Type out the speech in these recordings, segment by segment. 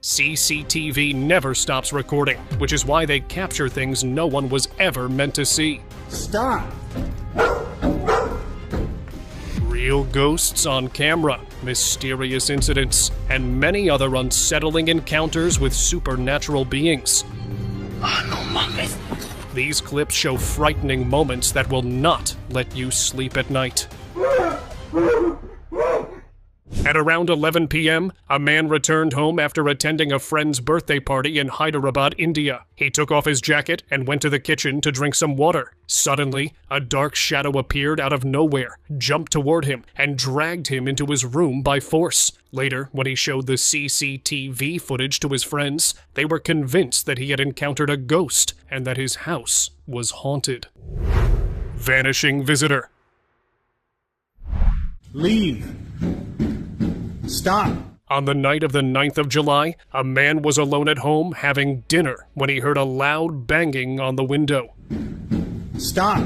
CCTV never stops recording, which is why they capture things no one was ever meant to see. Stop! Real ghosts on camera, mysterious incidents, and many other unsettling encounters with supernatural beings. These clips show frightening moments that will not let you sleep at night. At around 11 p.m., a man returned home after attending a friend's birthday party in Hyderabad, India. He took off his jacket and went to the kitchen to drink some water. Suddenly, a dark shadow appeared out of nowhere, jumped toward him, and dragged him into his room by force. Later, when he showed the CCTV footage to his friends, they were convinced that he had encountered a ghost and that his house was haunted. Vanishing visitor. Leave. Stop. On the night of the 9th of July, a man was alone at home having dinner when he heard a loud banging on the window. Stop.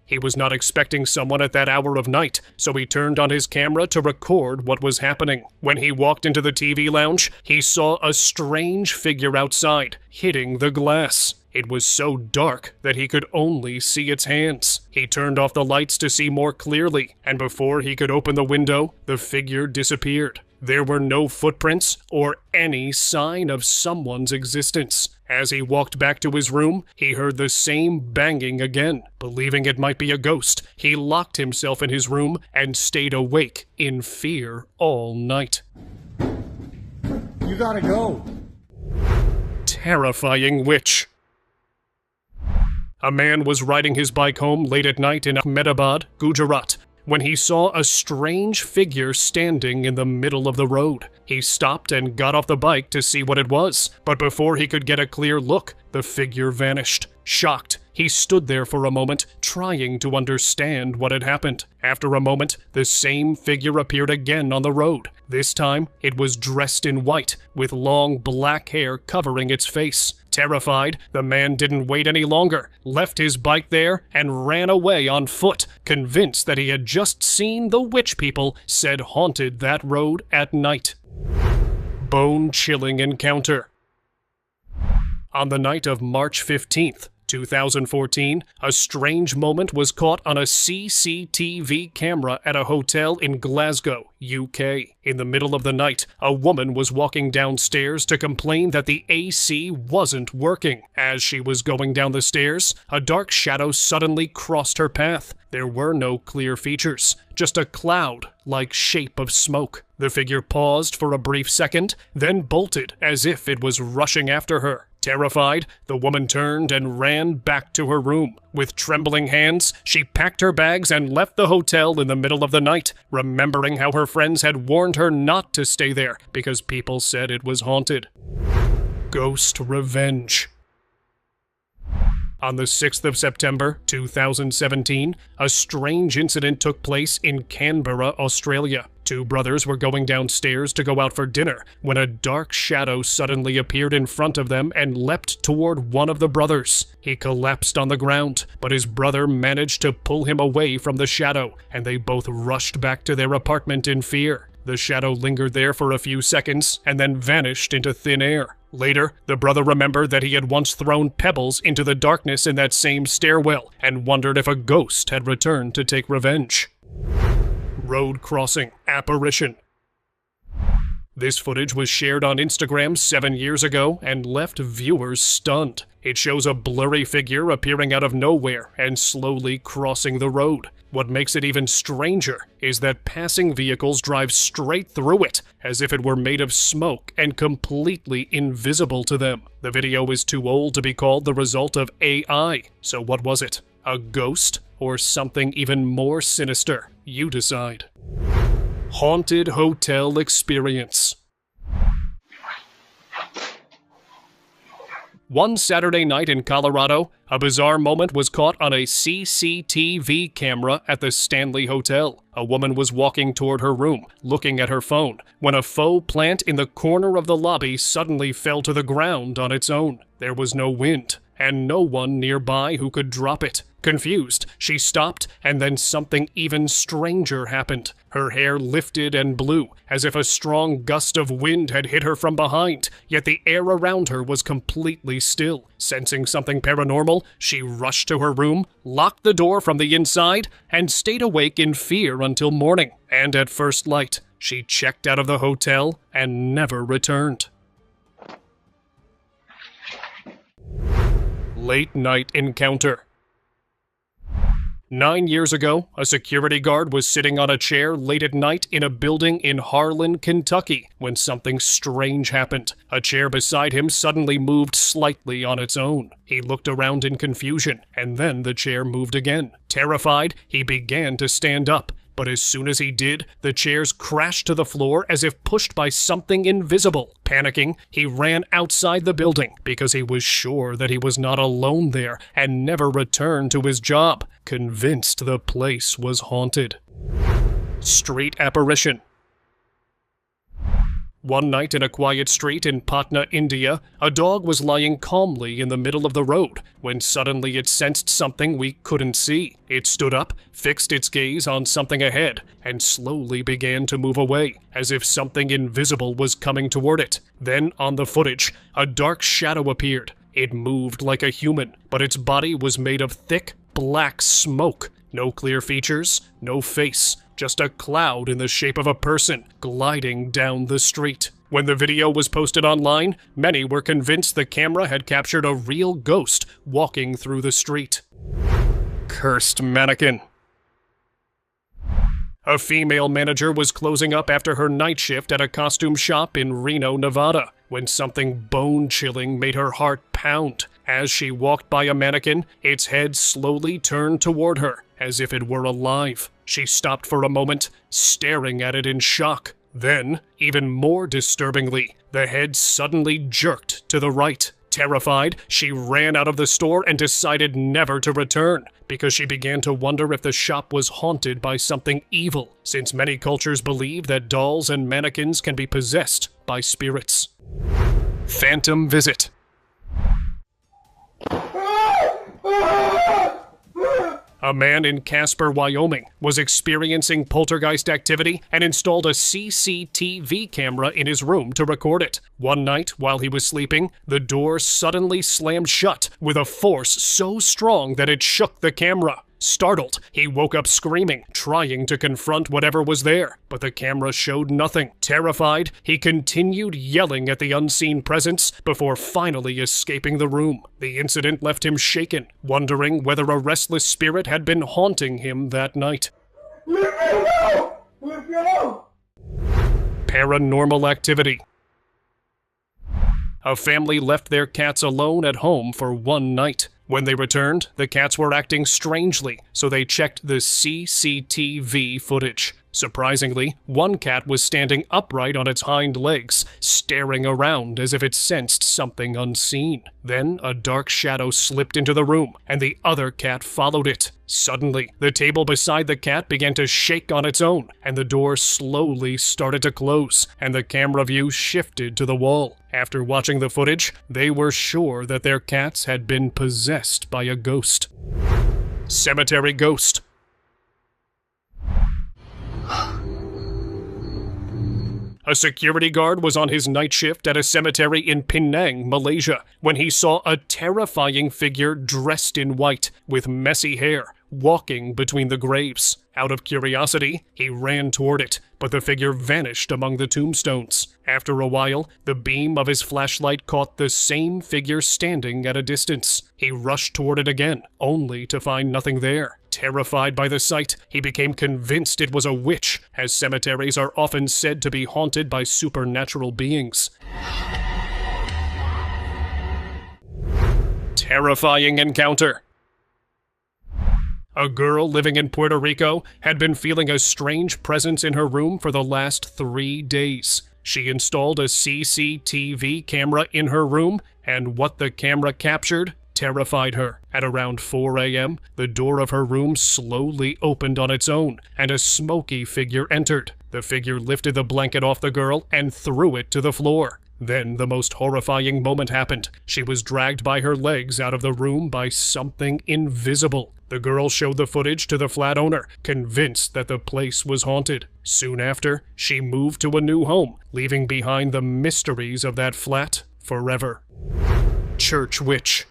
He was not expecting someone at that hour of night, so he turned on his camera to record what was happening. When he walked into the TV lounge, he saw a strange figure outside, hitting the glass. It was so dark that he could only see its hands. He turned off the lights to see more clearly, and before he could open the window, the figure disappeared. There were no footprints or any sign of someone's existence. As he walked back to his room, he heard the same banging again. Believing it might be a ghost, he locked himself in his room and stayed awake in fear all night. You gotta go. Terrifying witch. A man was riding his bike home late at night in Ahmedabad, Gujarat, when he saw a strange figure standing in the middle of the road. He stopped and got off the bike to see what it was, but before he could get a clear look, the figure vanished. Shocked, he stood there for a moment, trying to understand what had happened. After a moment, the same figure appeared again on the road. This time, it was dressed in white, with long black hair covering its face. Terrified, the man didn't wait any longer, left his bike there, and ran away on foot, convinced that he had just seen the witch people said haunted that road at night. Bone-chilling encounter. On the night of March 15th, 2014, a strange moment was caught on a CCTV camera at a hotel in Glasgow, UK. In the middle of the night, a woman was walking downstairs to complain that the AC wasn't working. As she was going down the stairs, a dark shadow suddenly crossed her path. There were no clear features, just a cloud-like shape of smoke. The figure paused for a brief second, then bolted as if it was rushing after her. Terrified, the woman turned and ran back to her room. With trembling hands, she packed her bags and left the hotel in the middle of the night, remembering how her friends had warned her not to stay there because people said it was haunted. Ghost revenge. On the 6th of September, 2017, a strange incident took place in Canberra, Australia. Two brothers were going downstairs to go out for dinner when a dark shadow suddenly appeared in front of them and leapt toward one of the brothers. He collapsed on the ground, but his brother managed to pull him away from the shadow, and they both rushed back to their apartment in fear. The shadow lingered there for a few seconds and then vanished into thin air. Later, the brother remembered that he had once thrown pebbles into the darkness in that same stairwell and wondered if a ghost had returned to take revenge. Road crossing apparition. This footage was shared on Instagram 7 years ago and left viewers stunned. It shows a blurry figure appearing out of nowhere and slowly crossing the road. What makes it even stranger is that passing vehicles drive straight through it, as if it were made of smoke and completely invisible to them. The video is too old to be called the result of AI, so what was it? A ghost or something even more sinister? You decide. Haunted hotel experience. One Saturday night in Colorado, a bizarre moment was caught on a CCTV camera at the Stanley Hotel. A woman was walking toward her room, looking at her phone, when a faux plant in the corner of the lobby suddenly fell to the ground on its own. There was no wind, and no one nearby who could drop it. Confused, she stopped, and then something even stranger happened. Her hair lifted and blew, as if a strong gust of wind had hit her from behind, yet the air around her was completely still. Sensing something paranormal, she rushed to her room, locked the door from the inside, and stayed awake in fear until morning. And at first light, she checked out of the hotel and never returned. Late night encounter. 9 years ago, a security guard was sitting on a chair late at night in a building in Harlan, Kentucky, when something strange happened. A chair beside him suddenly moved slightly on its own. He looked around in confusion, and then the chair moved again. Terrified, he began to stand up. But as soon as he did, the chairs crashed to the floor as if pushed by something invisible. Panicking, he ran outside the building because he was sure that he was not alone there and never returned to his job, convinced the place was haunted. Street apparition. One night in a quiet street in Patna, India, a dog was lying calmly in the middle of the road when suddenly it sensed something we couldn't see. It stood up, fixed its gaze on something ahead, and slowly began to move away, as if something invisible was coming toward it. Then, on the footage, a dark shadow appeared. It moved like a human, but its body was made of thick, black smoke. No clear features, no face. Just a cloud in the shape of a person gliding down the street. When the video was posted online, many were convinced the camera had captured a real ghost walking through the street. Cursed mannequin. A female manager was closing up after her night shift at a costume shop in Reno, Nevada, when something bone-chilling made her heart pound. As she walked by a mannequin, its head slowly turned toward her, as if it were alive. She stopped for a moment, staring at it in shock. Then, even more disturbingly, the head suddenly jerked to the right. Terrified, she ran out of the store and decided never to return, because she began to wonder if the shop was haunted by something evil, since many cultures believe that dolls and mannequins can be possessed by spirits. Phantom visit. A man in Casper, Wyoming, was experiencing poltergeist activity and installed a CCTV camera in his room to record it. One night, while he was sleeping, the door suddenly slammed shut with a force so strong that it shook the camera. Startled, he woke up screaming, trying to confront whatever was there, but the camera showed nothing. Terrified, he continued yelling at the unseen presence before finally escaping the room. The incident left him shaken, wondering whether a restless spirit had been haunting him that night. Let me go! Let go! Paranormal activity. A family left their cats alone at home for one night. When they returned, the cats were acting strangely, so they checked the CCTV footage. Surprisingly, one cat was standing upright on its hind legs, staring around as if it sensed something unseen. Then a dark shadow slipped into the room, and the other cat followed it. Suddenly, the table beside the cat began to shake on its own, and the door slowly started to close, and the camera view shifted to the wall. After watching the footage, they were sure that their cats had been possessed by a ghost. Cemetery ghost. A security guard was on his night shift at a cemetery in Penang, Malaysia, when he saw a terrifying figure dressed in white, with messy hair, walking between the graves. Out of curiosity, he ran toward it, but the figure vanished among the tombstones. After a while, the beam of his flashlight caught the same figure standing at a distance. He rushed toward it again, only to find nothing there. Terrified by the sight, he became convinced it was a witch, as cemeteries are often said to be haunted by supernatural beings. Terrifying encounter. A girl living in Puerto Rico had been feeling a strange presence in her room for the last 3 days. She installed a CCTV camera in her room, and what the camera captured terrified her. At around 4 a.m., the door of her room slowly opened on its own, and a smoky figure entered. The figure lifted the blanket off the girl and threw it to the floor. Then the most horrifying moment happened. She was dragged by her legs out of the room by something invisible. The girl showed the footage to the flat owner, convinced that the place was haunted. Soon after, she moved to a new home, leaving behind the mysteries of that flat forever. Church Witch.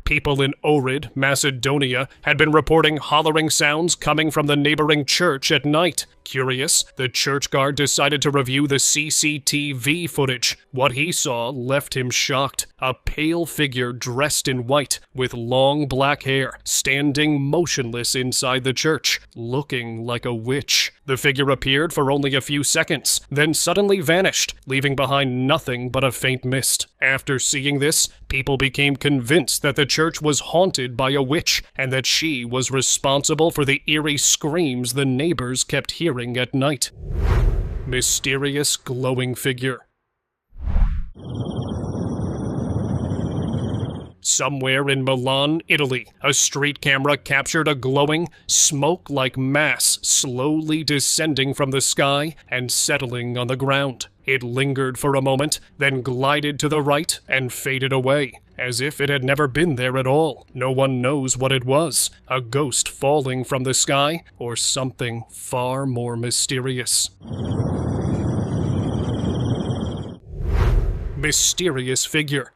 People in Ohrid, Macedonia, had been reporting hollering sounds coming from the neighboring church at night. Curious, the church guard decided to review the CCTV footage. What he saw left him shocked. A pale figure dressed in white, with long black hair, standing motionless inside the church, looking like a witch. The figure appeared for only a few seconds, then suddenly vanished, leaving behind nothing but a faint mist. After seeing this, people became convinced that the church was haunted by a witch, and that she was responsible for the eerie screams the neighbors kept hearing at night. Mysterious glowing figure. Somewhere in Milan, Italy, a street camera captured a glowing, smoke-like mass slowly descending from the sky and settling on the ground. It lingered for a moment, then glided to the right and faded away, as if it had never been there at all. No one knows what it was, a ghost falling from the sky, or something far more mysterious. Mysterious figure.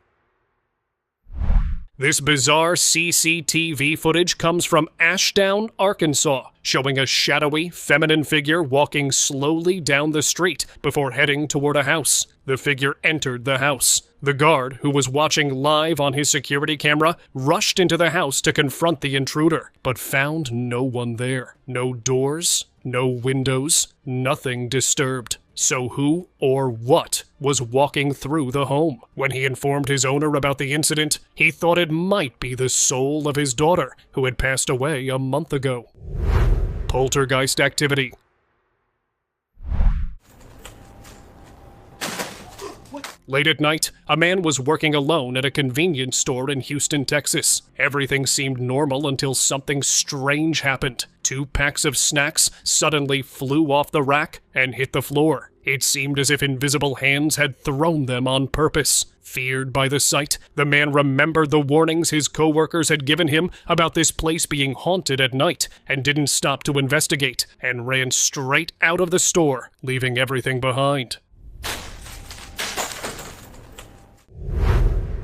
This bizarre CCTV footage comes from Ashdown, Arkansas, showing a shadowy, feminine figure walking slowly down the street before heading toward a house. The figure entered the house. The guard, who was watching live on his security camera, rushed into the house to confront the intruder, but found no one there. No doors, no windows, nothing disturbed. So who or what was walking through the home? When he informed his owner about the incident, he thought it might be the soul of his daughter, who had passed away a month ago. Poltergeist activity. Late at night, a man was working alone at a convenience store in Houston, Texas. Everything seemed normal until something strange happened. 2 packs of snacks suddenly flew off the rack and hit the floor. It seemed as if invisible hands had thrown them on purpose. Feared by the sight, the man remembered the warnings his co-workers had given him about this place being haunted at night, and didn't stop to investigate, and ran straight out of the store, leaving everything behind.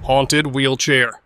Haunted wheelchair.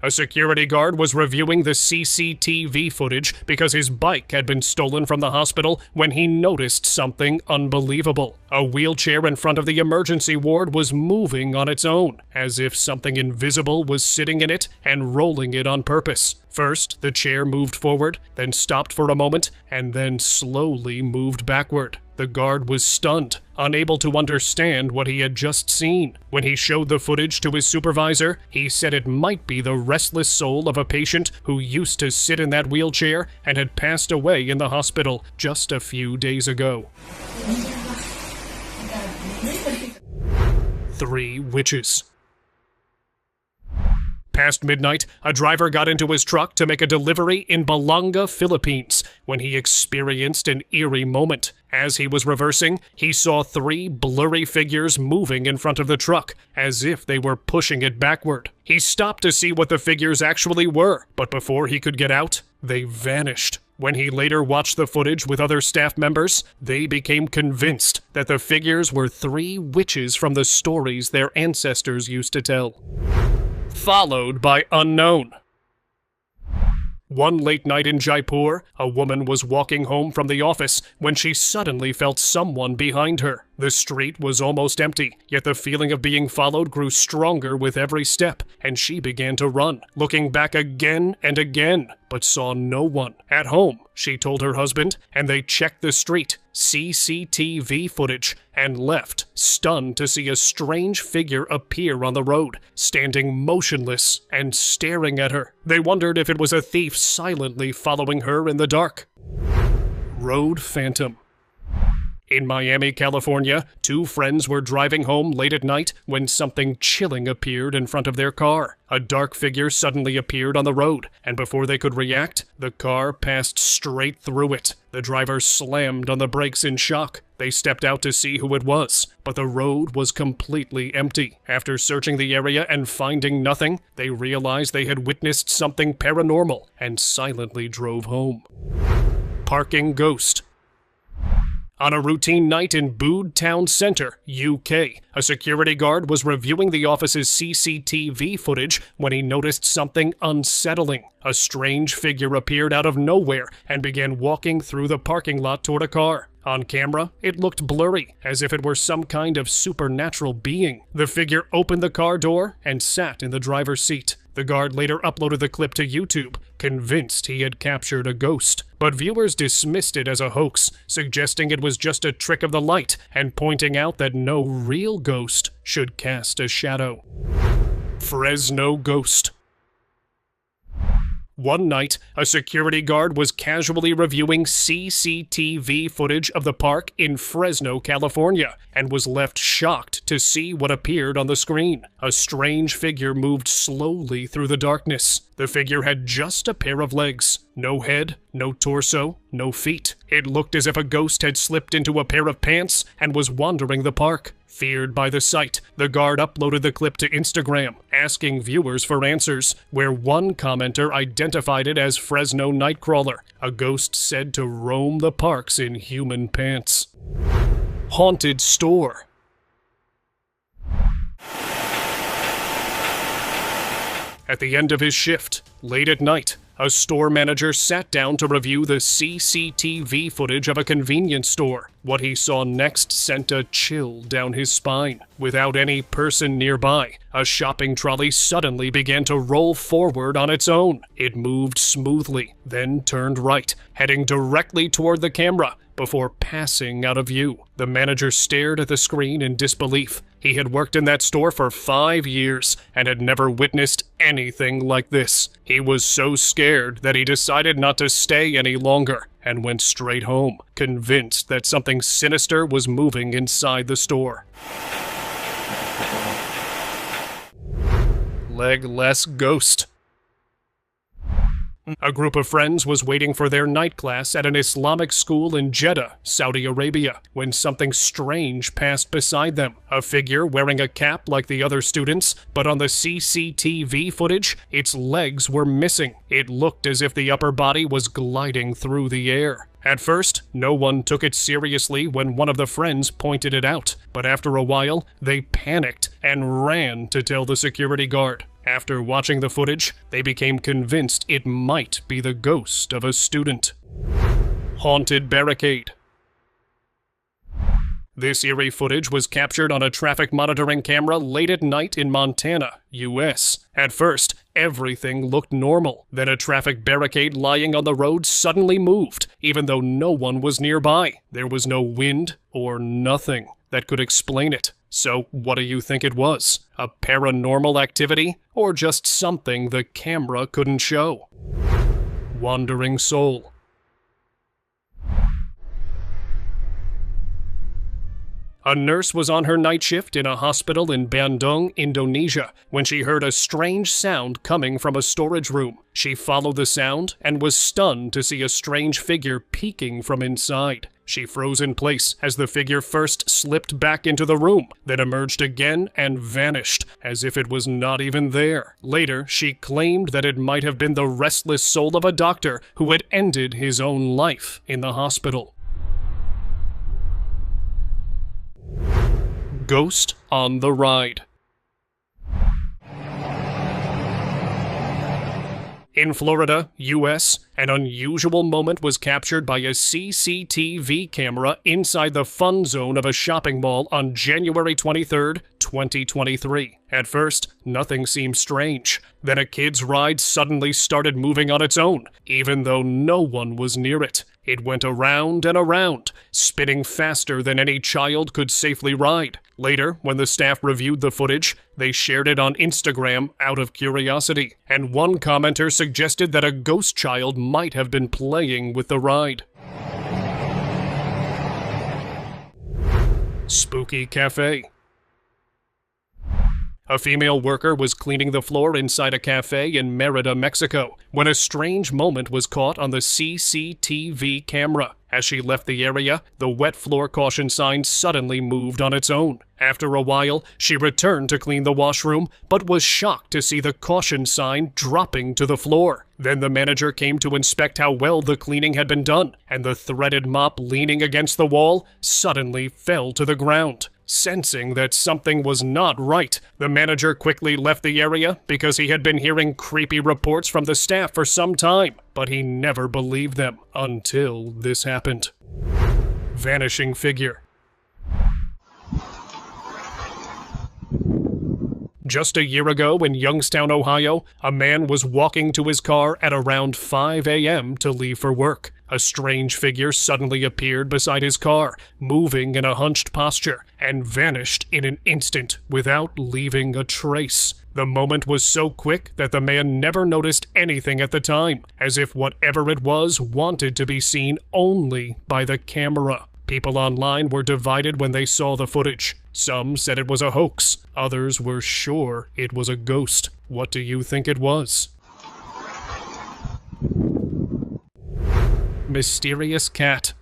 A security guard was reviewing the CCTV footage because his bike had been stolen from the hospital when he noticed something unbelievable. A wheelchair in front of the emergency ward was moving on its own, as if something invisible was sitting in it and rolling it on purpose. First, the chair moved forward, then stopped for a moment, and then slowly moved backward. The guard was stunned, unable to understand what he had just seen. When he showed the footage to his supervisor, he said it might be the restless soul of a patient who used to sit in that wheelchair and had passed away in the hospital just a few days ago. 3 witches. Past midnight, a driver got into his truck to make a delivery in Balanga, Philippines, when he experienced an eerie moment. As he was reversing, he saw 3 blurry figures moving in front of the truck, as if they were pushing it backward. He stopped to see what the figures actually were, but before he could get out, they vanished. When he later watched the footage with other staff members, they became convinced that the figures were 3 witches from the stories their ancestors used to tell. Followed by unknown. One late night in Jaipur, a woman was walking home from the office when she suddenly felt someone behind her. The street was almost empty, yet the feeling of being followed grew stronger with every step, and she began to run, looking back again and again, but saw no one. At home, she told her husband, and they checked the street, CCTV footage, and left, stunned to see a strange figure appear on the road, standing motionless and staring at her. They wondered if it was a thief silently following her in the dark. Road Phantom. In Miami, California, two friends were driving home late at night when something chilling appeared in front of their car. A dark figure suddenly appeared on the road, and before they could react, the car passed straight through it. The driver slammed on the brakes in shock. They stepped out to see who it was, but the road was completely empty. After searching the area and finding nothing, they realized they had witnessed something paranormal and silently drove home. Parking ghost. On a routine night in Bude Town Centre, UK, a security guard was reviewing the office's CCTV footage when he noticed something unsettling. A strange figure appeared out of nowhere and began walking through the parking lot toward a car. On camera, it looked blurry, as if it were some kind of supernatural being. The figure opened the car door and sat in the driver's seat. The guard later uploaded the clip to YouTube, convinced he had captured a ghost. But viewers dismissed it as a hoax, suggesting it was just a trick of the light and pointing out that no real ghost should cast a shadow. Fresno ghost. One night, a security guard was casually reviewing CCTV footage of the park in Fresno, California, and was left shocked to see what appeared on the screen. A strange figure moved slowly through the darkness. The figure had just a pair of legs. No head, no torso, no feet. It looked as if a ghost had slipped into a pair of pants and was wandering the park. Feared by the sight, the guard uploaded the clip to Instagram, asking viewers for answers, where one commenter identified it as Fresno Nightcrawler, a ghost said to roam the parks in human pants. Haunted store. At the end of his shift, late at night, a store manager sat down to review the CCTV footage of a convenience store. What he saw next sent a chill down his spine. Without any person nearby, a shopping trolley suddenly began to roll forward on its own. It moved smoothly, then turned right, heading directly toward the camera, before passing out of view. The manager stared at the screen in disbelief. He had worked in that store for 5 years and had never witnessed anything like this. He was so scared that he decided not to stay any longer and went straight home, convinced that something sinister was moving inside the store. Legless ghost. A group of friends was waiting for their night class at an Islamic school in Jeddah, Saudi Arabia, when something strange passed beside them. A figure wearing a cap like the other students, but on the CCTV footage, its legs were missing. It looked as if the upper body was gliding through the air. At first, no one took it seriously when one of the friends pointed it out, but after a while, they panicked and ran to tell the security guard. After watching the footage, they became convinced it might be the ghost of a student. Haunted barricade. This eerie footage was captured on a traffic monitoring camera late at night in Montana, US. At first, everything looked normal. Then a traffic barricade lying on the road suddenly moved, even though no one was nearby. There was no wind or nothing that could explain it. So what do you think it was? A paranormal activity? Or just something the camera couldn't show? Wandering soul. A nurse was on her night shift in a hospital in Bandung, Indonesia, when she heard a strange sound coming from a storage room. She followed the sound and was stunned to see a strange figure peeking from inside. She froze in place as the figure first slipped back into the room, then emerged again and vanished, as if it was not even there. Later, she claimed that it might have been the restless soul of a doctor who had ended his own life in the hospital. Ghost on the ride. In Florida, US, an unusual moment was captured by a CCTV camera inside the fun zone of a shopping mall on January 23, 2023. At first, nothing seemed strange. Then a kid's ride suddenly started moving on its own, even though no one was near it. It went around and around, spinning faster than any child could safely ride. Later, when the staff reviewed the footage, they shared it on Instagram out of curiosity, and one commenter suggested that a ghost child might have been playing with the ride. Spooky cafe. A female worker was cleaning the floor inside a cafe in Merida, Mexico, when a strange moment was caught on the CCTV camera. As she left the area, the wet floor caution sign suddenly moved on its own. After a while, she returned to clean the washroom, but was shocked to see the caution sign dropping to the floor. Then the manager came to inspect how well the cleaning had been done, and the threaded mop leaning against the wall suddenly fell to the ground. Sensing that something was not right, the manager quickly left the area because he had been hearing creepy reports from the staff for some time, but he never believed them until this happened. Vanishing figure. Just a year ago in Youngstown, Ohio, a man was walking to his car at around 5 a.m. to leave for work. A strange figure suddenly appeared beside his car, moving in a hunched posture, and vanished in an instant without leaving a trace. The moment was so quick that the man never noticed anything at the time, as if whatever it was wanted to be seen only by the camera. People online were divided when they saw the footage. Some said it was a hoax. Others were sure it was a ghost. What do you think it was? Mysterious cat.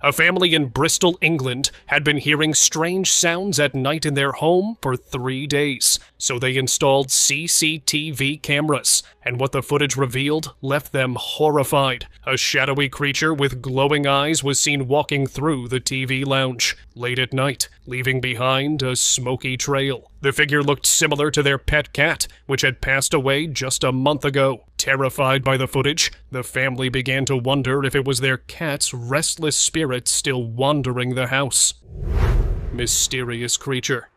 A family in Bristol, England, had been hearing strange sounds at night in their home for 3 days, so they installed CCTV cameras, and what the footage revealed left them horrified. A shadowy creature with glowing eyes was seen walking through the TV lounge late at night, leaving behind a smoky trail. The figure looked similar to their pet cat, which had passed away just a month ago. Terrified by the footage, the family began to wonder if it was their cat's restless spirit still wandering the house. Mysterious creature.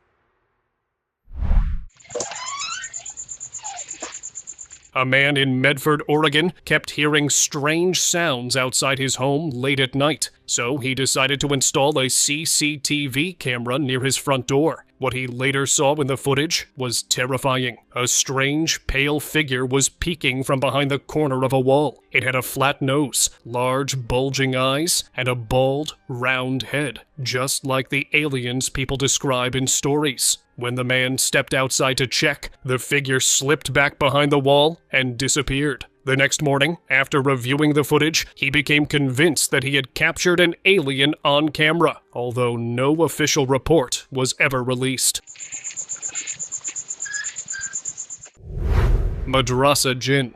A man in Medford, Oregon, kept hearing strange sounds outside his home late at night, so he decided to install a CCTV camera near his front door. What he later saw in the footage was terrifying. A strange, pale figure was peeking from behind the corner of a wall. It had a flat nose, large, bulging eyes, and a bald, round head, just like the aliens people describe in stories. When the man stepped outside to check, the figure slipped back behind the wall and disappeared. The next morning, after reviewing the footage, he became convinced that he had captured an alien on camera, although no official report was ever released. Madrasa Jinn.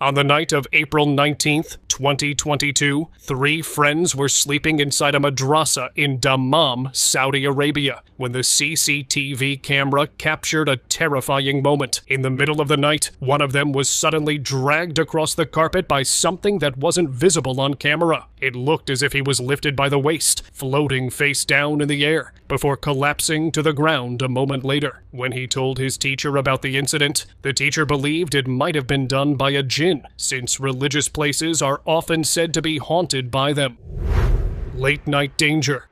On the night of April 19th, 2022, 3 friends were sleeping inside a madrasa in Dammam, Saudi Arabia, when the CCTV camera captured a terrifying moment. In the middle of the night, one of them was suddenly dragged across the carpet by something that wasn't visible on camera. It looked as if he was lifted by the waist, floating face down in the air, before collapsing to the ground a moment later. When he told his teacher about the incident, the teacher believed it might have been done by a jinn, since religious places are often said to be haunted by them. Late night danger.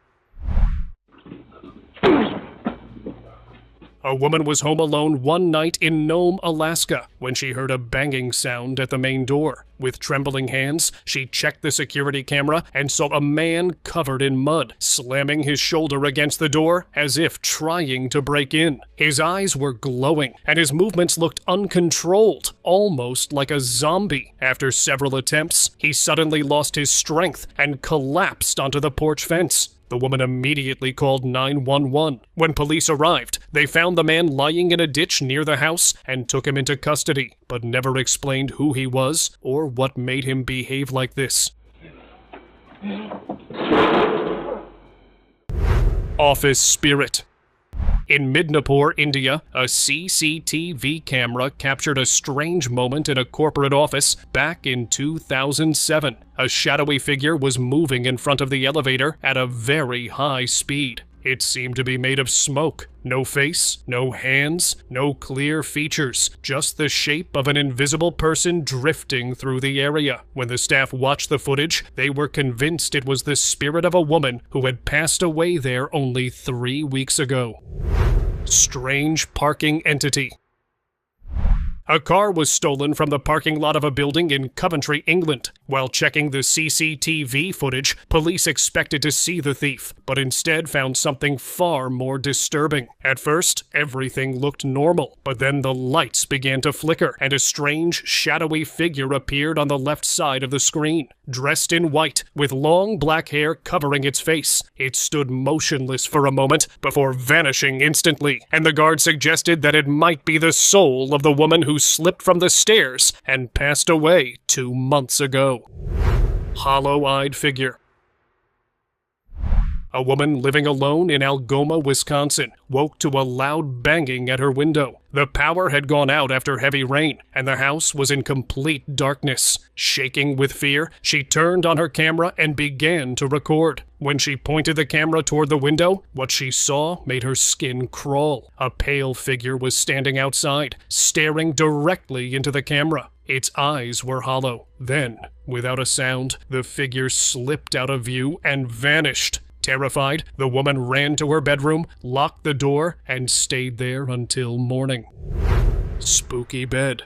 A woman was home alone one night in Nome, Alaska, when she heard a banging sound at the main door. With trembling hands, she checked the security camera and saw a man covered in mud, slamming his shoulder against the door as if trying to break in. His eyes were glowing, and his movements looked uncontrolled, almost like a zombie. After several attempts, he suddenly lost his strength and collapsed onto the porch fence. The woman immediately called 911. When police arrived, they found the man lying in a ditch near the house and took him into custody, but never explained who he was or what made him behave like this. Office spirit. In Midnapore, India, a CCTV camera captured a strange moment in a corporate office back in 2007. A shadowy figure was moving in front of the elevator at a very high speed. It seemed to be made of smoke. No face, no hands, no clear features, just the shape of an invisible person drifting through the area. When the staff watched the footage, they were convinced it was the spirit of a woman who had passed away there only 3 weeks ago. Strange parking entity. A car was stolen from the parking lot of a building in Coventry, England. While checking the CCTV footage, police expected to see the thief, but instead found something far more disturbing. At first, everything looked normal, but then the lights began to flicker, and a strange, shadowy figure appeared on the left side of the screen. Dressed in white, with long black hair covering its face, it stood motionless for a moment before vanishing instantly, and the guard suggested that it might be the soul of the woman who slipped from the stairs and passed away 2 months ago. Hollow-eyed figure. A woman living alone in Algoma, Wisconsin, woke to a loud banging at her window. The power had gone out after heavy rain, and the house was in complete darkness. Shaking with fear, she turned on her camera and began to record. When she pointed the camera toward the window, what she saw made her skin crawl. A pale figure was standing outside, staring directly into the camera. Its eyes were hollow. Then, without a sound, the figure slipped out of view and vanished. Terrified, the woman ran to her bedroom, locked the door, and stayed there until morning. Spooky bed.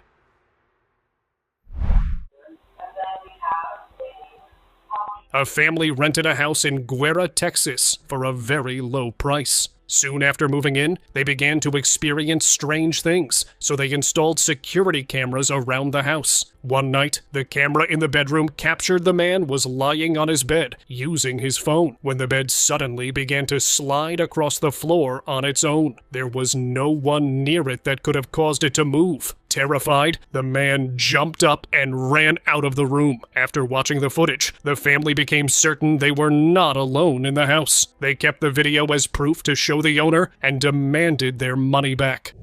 A family rented a house in Guerra, Texas, for a very low price. Soon after moving in, they began to experience strange things, so they installed security cameras around the house. One night, the camera in the bedroom captured the man was lying on his bed, using his phone, when the bed suddenly began to slide across the floor on its own. There was no one near it that could have caused it to move. Terrified, the man jumped up and ran out of the room. After watching the footage, the family became certain they were not alone in the house. They kept the video as proof to show the owner and demanded their money back.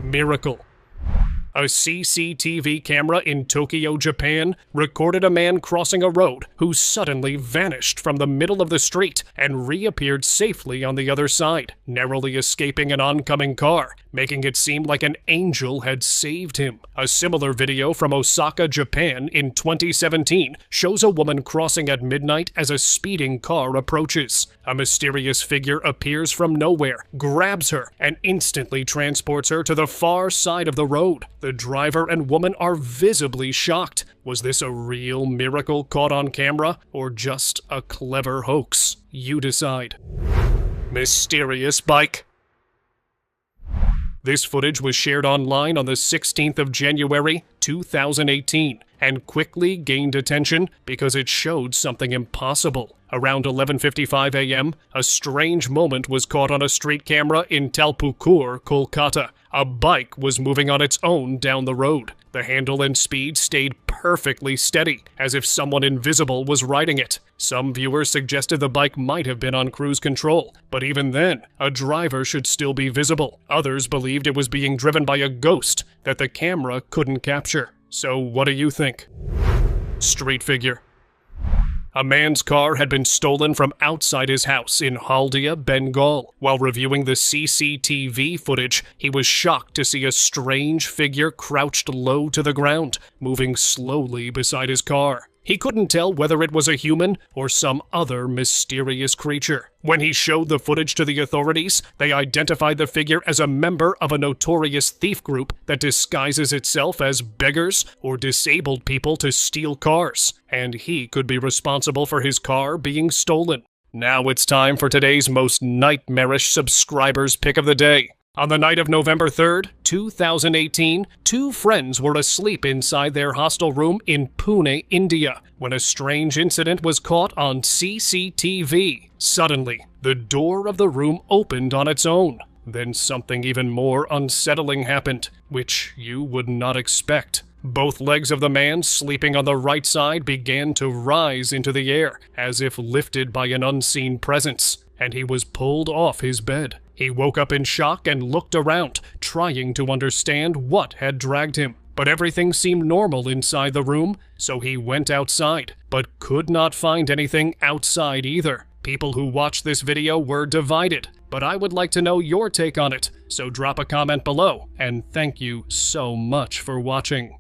Miracle. A CCTV camera in Tokyo, Japan, recorded a man crossing a road who suddenly vanished from the middle of the street and reappeared safely on the other side, narrowly escaping an oncoming car, making it seem like an angel had saved him. A similar video from Osaka, Japan in 2017 shows a woman crossing at midnight as a speeding car approaches. A mysterious figure appears from nowhere, grabs her, and instantly transports her to the far side of the road. The driver and woman are visibly shocked. Was this a real miracle caught on camera, or just a clever hoax? You decide. Mysterious bike. This footage was shared online on the 16th of January, 2018, and quickly gained attention because it showed something impossible. Around 11:55 a.m., a strange moment was caught on a street camera in Talpukkur, Kolkata. A bike was moving on its own down the road. The handle and speed stayed perfectly steady, as if someone invisible was riding it. Some viewers suggested the bike might have been on cruise control, but even then, a driver should still be visible. Others believed it was being driven by a ghost that the camera couldn't capture. So what do you think? Street figure. A man's car had been stolen from outside his house in Haldia, Bengal. While reviewing the CCTV footage, he was shocked to see a strange figure crouched low to the ground, moving slowly beside his car. He couldn't tell whether it was a human or some other mysterious creature. When he showed the footage to the authorities, they identified the figure as a member of a notorious thief group that disguises itself as beggars or disabled people to steal cars, and he could be responsible for his car being stolen. Now it's time for today's most nightmarish subscribers pick of the day. On the night of November 3rd, 2018, two friends were asleep inside their hostel room in Pune, India, when a strange incident was caught on CCTV. Suddenly, the door of the room opened on its own. Then something even more unsettling happened, which you would not expect. Both legs of the man sleeping on the right side began to rise into the air, as if lifted by an unseen presence, and he was pulled off his bed. He woke up in shock and looked around, trying to understand what had dragged him. But everything seemed normal inside the room, so he went outside, but could not find anything outside either. People who watched this video were divided, but I would like to know your take on it, so drop a comment below, and thank you so much for watching.